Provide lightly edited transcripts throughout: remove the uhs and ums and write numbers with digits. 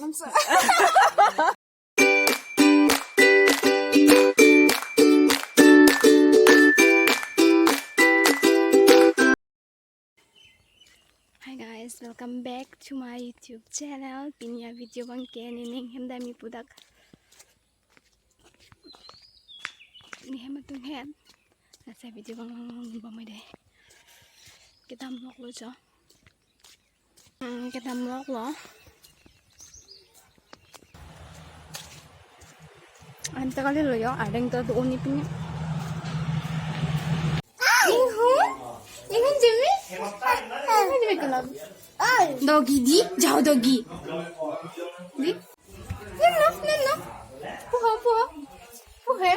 sponsor. Hi guys, welcome back to my YouTube channel. Pinya video bang kening hemda mi pudak. Ini hematung hen. Nasa video bang bamay deh. Kita vlog lo cho. Kita vlog lo. Anta kali lo yo, ada yang tuh uni punya. Ingku Jimmy? Ingku Jimmy kenapa? Doggy di, jauh doggy. Di? Neno. Puha. Puhe.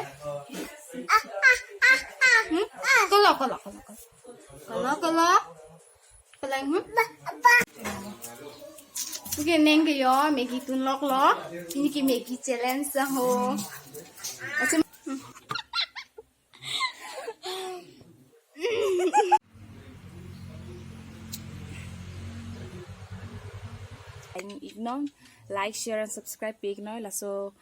Kalau. Pelang. Oke, neng ke yo, Maggie tunlok lo. Ini ki Maggie challenge ho. Ignore, like, share, and subscribe. Ignore lah so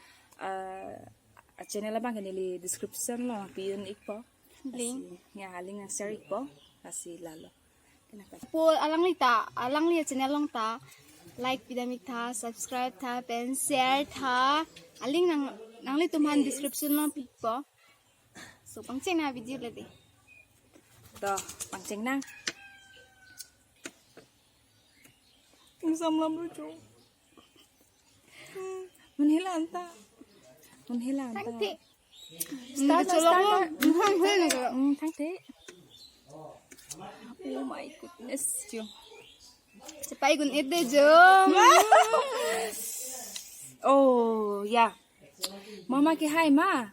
channel abang kan di description lo, piun ikpo Link. Ya, link ang share ikpo kasi lalo. Kenapa? Po alang li channel long ta. Like pidamik tha, subscribe tha, pen share tha. Aling nang li tumhan description long pikpo. So pangcheng na video le de. Toh, pangceng nang. Insam lam lucu. Menhilang ta. Thank Start. Thank you. Oh my goodness, Jung. Cepai gun ide jom. Oh, ya. Mama ke hai ma.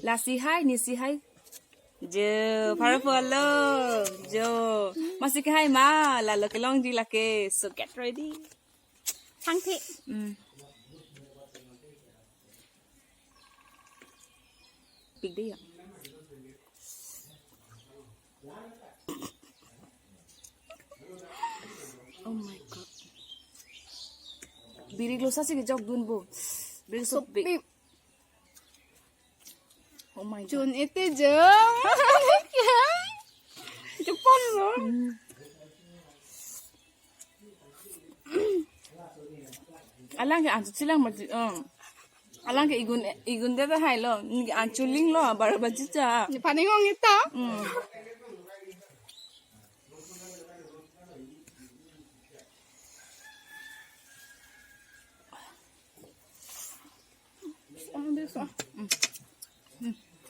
La si hai, ni si hai. Jo, para follow. Jo. Masih ke hai ma. La lo ke long di la ke. So get ready. Thank you. Big deal. Oh my god. Biri glosa sih kejauh dun bo. Biri so big. Oh my god. Jun ite jom. Jepon lo. Alang ke ancu silang mati. Alang ke igun dia tu hai lo. Ni ancu ling lo baru baju cha. Ni paningong ita.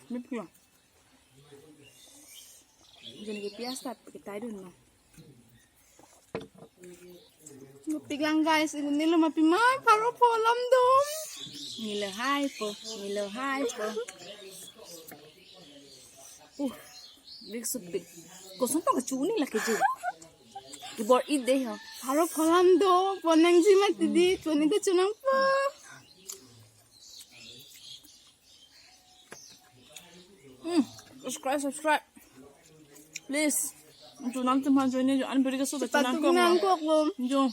Miplo. Jadi ke biasa pakai tai dun no. Ngupik lang guys, igun nilo mapimay paro po alam dom. Milo hai po. Big so big. Kosong pa kacuni lah keju. Kibor eat deh ho. Paro po alam do, ponang jimat di, tuan ito chunang po. Subscribe. Please. Untuk nanti macam ni, jangan beri kesu tak Patut nangkok lo. Jom.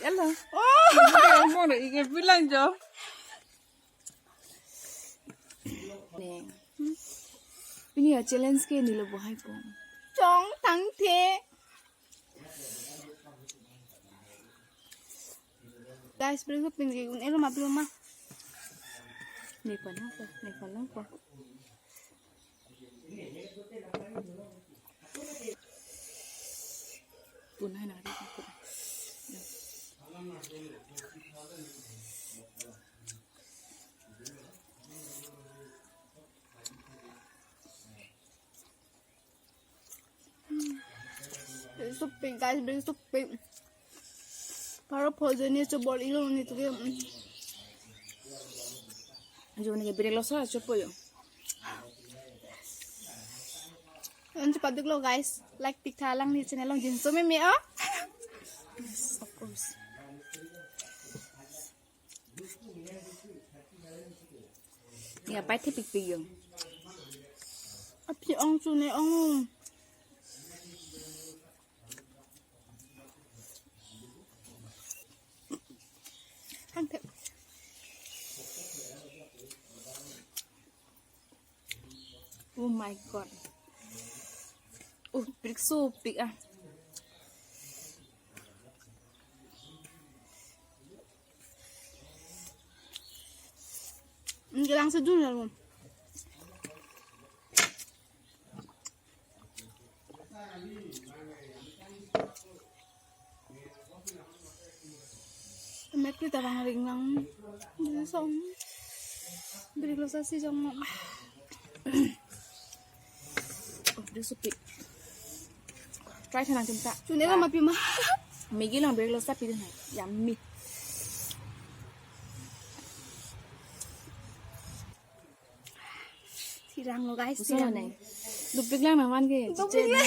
Ella. Mau nak ikut bilang je. Ini ya challenge ke ni lo buat ko. Chong tang the. Guys, beri ko pinggir igun elo mapilo ma. Ni palang ko. Punah nak aku. Suping guys, beri suping. Paro po jenis coba ilo ni tu ke. Jom ni beri losa coba yo. Cepat dulu guys, like tikta lang ni channel lang jin so me ah. Yes, of course. Ya, pai te pik pik yung. Api ong sunay ong. Hanggang. Oh my god. Oh, big so big ah. Hindi lang sa dun lang. Mẹ cứ tao đang ring lắm. Nó xong. Beri lo sasi sama. Oh, big so big. Try thằng chúng ta. Chú này là mà bị mà. Maggie lòng big lo sắp đi thế này. Yummy. Thì rằng nó guys. Sao này? Đục big lang mà ngoan kìa. Đục big lang.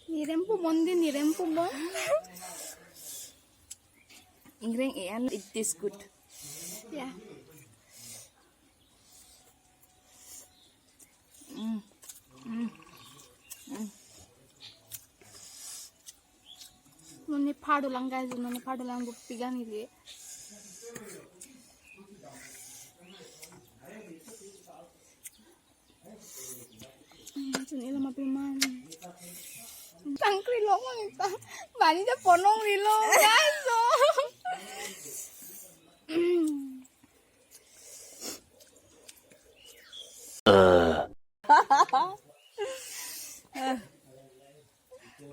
Nirem po bon din, nirem po bon. Ingren and it tastes good. Yeah. Noni phado lang guys, noni phado lang pigan ile. Chun ila mapiman. Tangkri lo mang bani ja ponong rilo guys.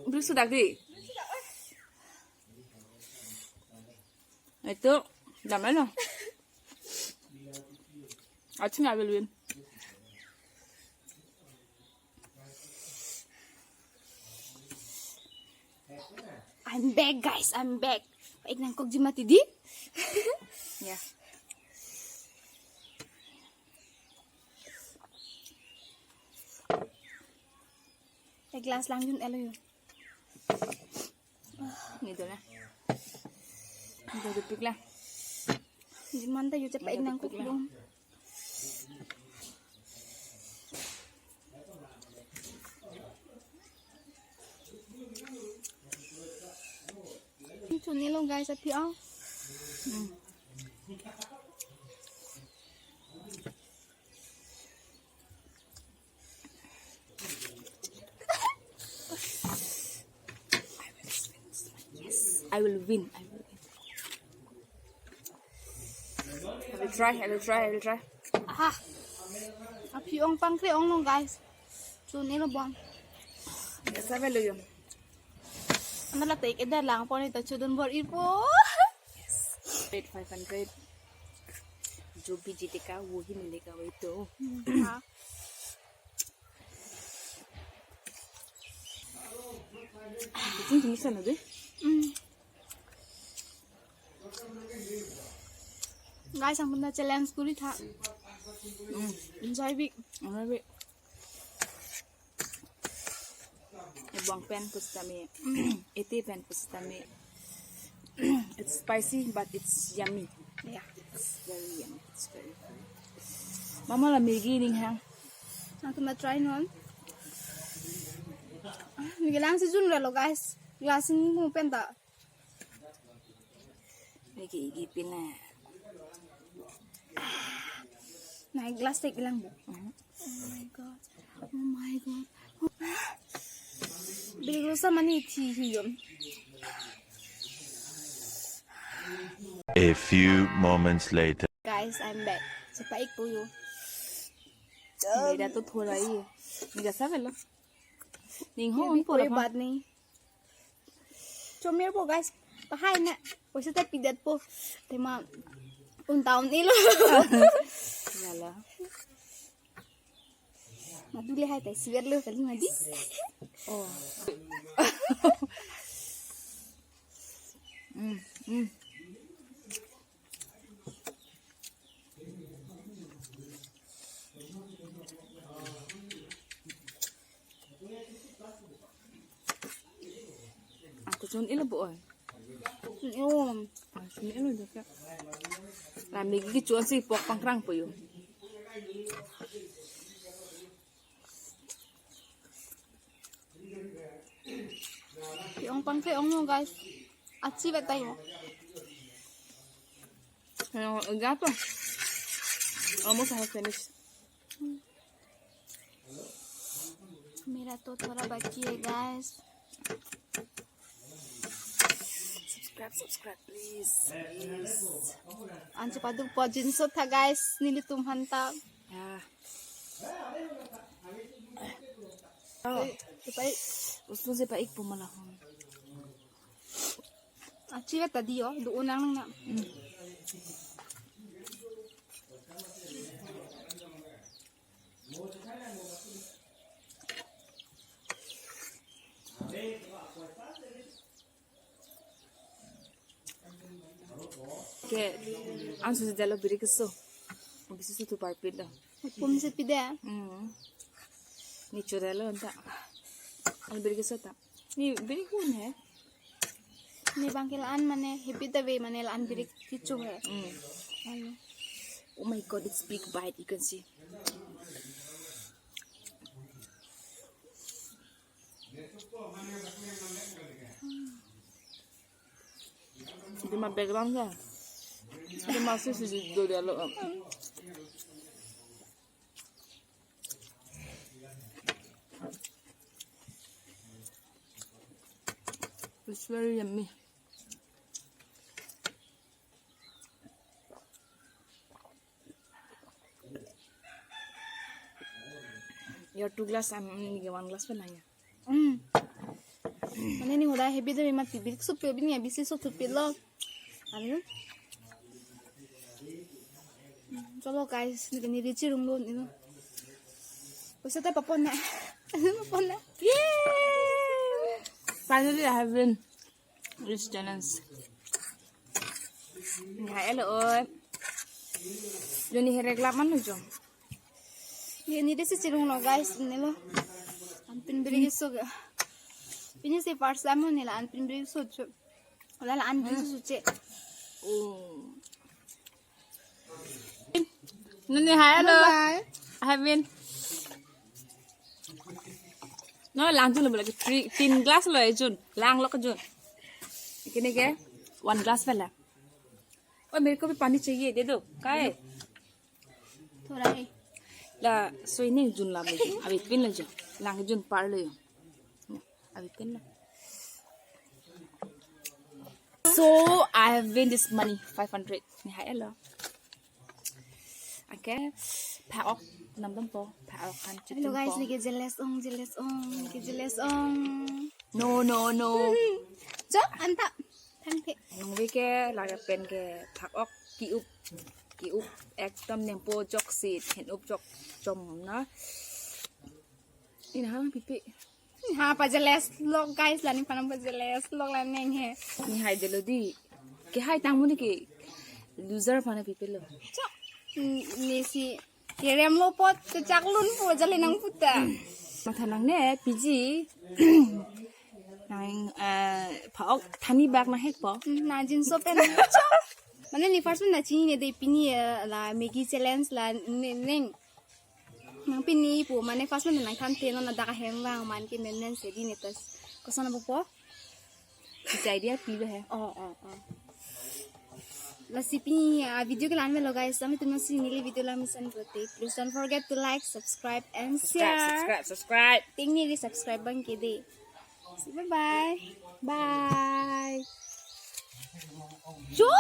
Beri sudah di. Itu, làm đấy nào. 아침에 알벨 win. I'm back guys, I'm back. Baik nang kog jimati di. Yeah. Egy glass lang yun, elo yun. Gitu lah. Udah dupik lah. Hindi man tayo sa paig ng kuklong. Ito nilong guys at piang. I will win. I will win. I will try. I will try. I will try. Ah. At piang pang kriong long guys. So nilo buang. Esa velo yo. Ano lang take edad lang po nito chudon bor ipo. Rate 500. जो भी जीतेगा वो ही मिलेगा वही तो. हाँ. Ini bisa nanti. Guys, ang punta challenge ko rin ha. Enjoy big. Alright. Buang pen pustami. Iti pen pustami. It's spicy but it's yummy. Yeah. It's very yummy. It's very. Mama lah Maggie ning hang. Aku ma-try nun. Migilang si Jun lo guys. Glasin mo penta. Maggie igipin na. Nah, glass take lang bu. Oh my god. Oh my god. Bili ko sa mani tea yun. A few moments later. Guys, I'm back. Sa paik po yun. Mira to thoda hi. Mira sabelo. Ning ho po rin bad ni. Chomir po guys. Pahay na. Pwede tayo pidat po. Tema. Taon ilo. Lala. Maduli hai tayo. Siwerlo kali madi. Oh. Aku sun ilo bu oi. Yun. Sun ilo dah. Làm mình cái chuột gì bọc bằng răng của you. Yung pang kayong mo guys. Achieve tayo. Gato. Almost have finished. मेरा तो थोड़ा बाकी है guys. Subscribe, please. Anche padu po jinso tha guys. Nili tumhanta. Yeah. Ipai Gusto siya pa ikpo malahon. achieve ta dio. Doon lang na. Ke, ang susi dalo biri keso. Mabisi su tu parpit dah. Pum se pide. Ni churelo anta. Ang biri keso ta. Ni biri kun hai. Ni bangkilaan mane happy the way mane laan birik kichu hai. Ayo. Oh my god, it's big bite. You can see. Di ma background ka. Di masih si do dalo. It's very yummy. Your 2 glass, I'm only 1 glass pa na ya. Mane ni hoda happy the way mati birik su pe bin ya bisi su tu pe lo. Ayo. Chalo guys, ni richi room lo ni no. Usa ta papon na. Papon na. Yay! Finally, I have been reached challenge. Hai lo ơi. Joni herek laman lo jom. Ni desi chirung lo guys ni lo. Anpin birik su ga. Ini si first time ni la anpin birik su chu. Wala la anpin su che. Oh. Nani hai lo. Bye. I have been. No, lang jun lo lagi 3 glass lo jun. Lang lo ka jun. Ikini ke 1 glass pala. और मेरे को भी पानी चाहिए दे दो का है थोड़ा है ला सोई नहीं जुन ला में अभी पिन ले जो लांग जुन पार ले अभी पिन ला so I have win this money 500 ni hai lo okay pa ok nam dam po pa ok kan hello guys ni ke jealous ong no jo anta thang ke nong vi ke la pen ke phak ok ki up ekdom nem po jok sit hen up jok chom na ina ha pipi ha pa jealous log guys lani panam pa jealous log la neng he ni hai jelo di ke hai tang mu ni ke loser pana pipi lo jo ni si kerem lo pot ke chaklun po jali nang puta mathanang ne piji nang phak thani bag na hek po na jin so pen jo mane ni first na chini ne de pini la Maggie challenge la neng nang pini po mane first na nang kan te no na da ka hem wang man ki men se di ne tas ko sana po this idea pi lo hai la sipi video ke lan में लगाए समय तुम singly video ला mission करते please don't forget to like subscribe and share subscribe ting ni subscribe bang ke de bye bye bye jo